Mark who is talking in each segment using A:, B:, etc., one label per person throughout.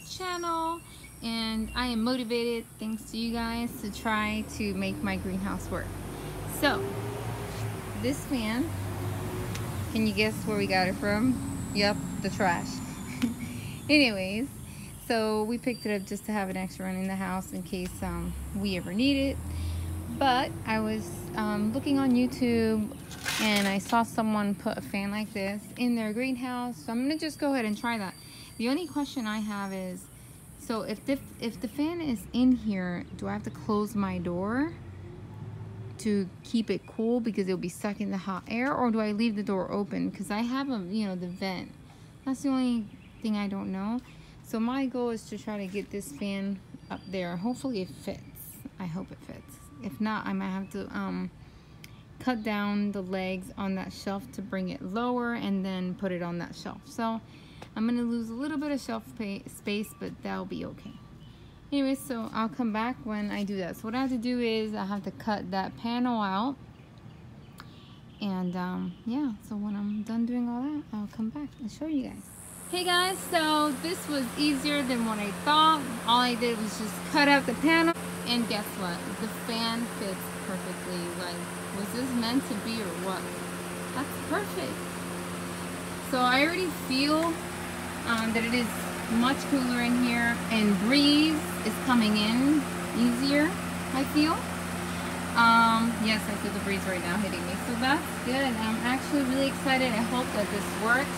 A: channel, and I am motivated thanks to you guys to try to make my greenhouse work. So this fan, can you guess where we got it from? Yep, the trash. Anyways, so we picked it up just to have an extra one in the house in case we ever need it. But I was looking on YouTube and I saw someone put a fan like this in their greenhouse, so I'm gonna just go ahead and try that. The only question I have is, so if the fan is in here, do I have to close my door to keep it cool because it'll be sucking the hot air, or do I leave the door open? Because I have the vent. That's the only thing I don't know. So my goal is to try to get this fan up there. Hopefully it fits. I hope it fits. If not, I might have to cut down the legs on that shelf to bring it lower and then put it on that shelf. So I'm gonna lose a little bit of shelf space, but that'll be okay. Anyway, so I'll come back when I do that. So what I have to do is I have to cut that panel out, and yeah, so when I'm done doing all that, I'll come back and show you guys. Hey guys, so this was easier than what I thought. All I did was just cut out the panel, and guess what? The fan fits perfectly. Like, was this meant to be or what? That's perfect. So I already feel that it is much cooler in here, and breeze is coming in easier, I feel. Yes, I feel the breeze right now hitting me, so that's good. I'm actually really excited. I hope that this works.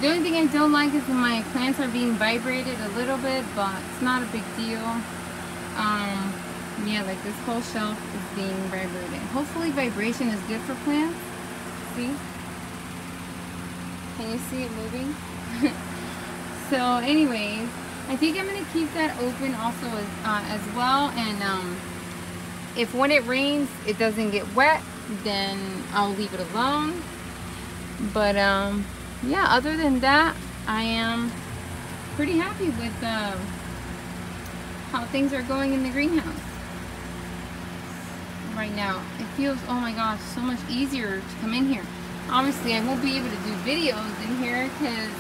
A: The only thing I don't like is that my plants are being vibrated a little bit, but it's not a big deal. Yeah, like this whole shelf is being vibrated. Hopefully vibration is good for plants. See? Can you see it moving? So anyways, I think I'm going to keep that open also as well. And if when it rains it doesn't get wet, then I'll leave it alone. But yeah, other than that, I am pretty happy with how things are going in the greenhouse right now. It feels, oh my gosh, so much easier to come in here. Obviously I won't be able to do videos in here because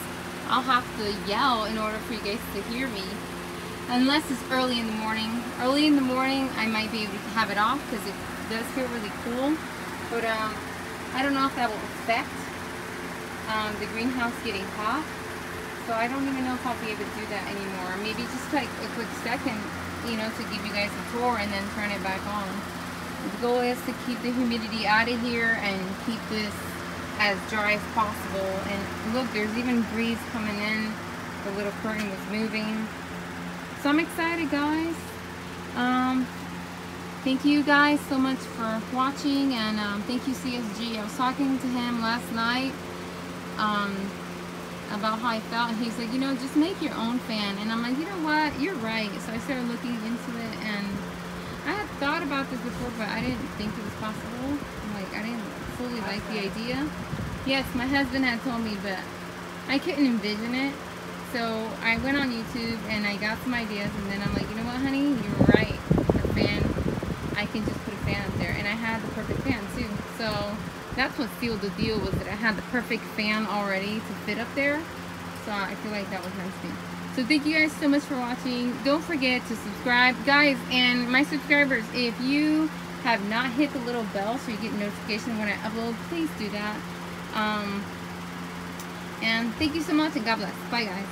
A: I'll have to yell in order for you guys to hear me, unless it's early in the morning. Early in the morning I might be able to have it off because it does feel really cool, but I don't know if that will affect the greenhouse getting hot. So I don't even know if I'll be able to do that anymore. Maybe just like a quick second, to give you guys a tour and then turn it back on. The goal is to keep the humidity out of here and keep this as dry as possible. And look, there's even breeze coming in. The little curtain was moving. So I'm excited, guys. Thank you guys so much for watching, and thank you CSG. I was talking to him last night about how I felt, and he's like, just make your own fan. And I'm like, you know what, you're right. So I started looking into it, and I had thought about this before, but I didn't think it was possible. Like, I didn't fully like the idea. Yes, my husband had told me, but I couldn't envision it. So I went on YouTube and I got some ideas, and then I'm like, you know what, honey, you're right. The fan, I can just put a fan up there, and I had the perfect fan too. So that's what sealed the deal, was that I had the perfect fan already to fit up there. So I feel like that was nice to me. So thank you guys so much for watching. Don't forget to subscribe, guys, and my subscribers, if you have not hit the little bell so you get notification when I upload, please do that. And thank you so much, and God bless. Bye, guys.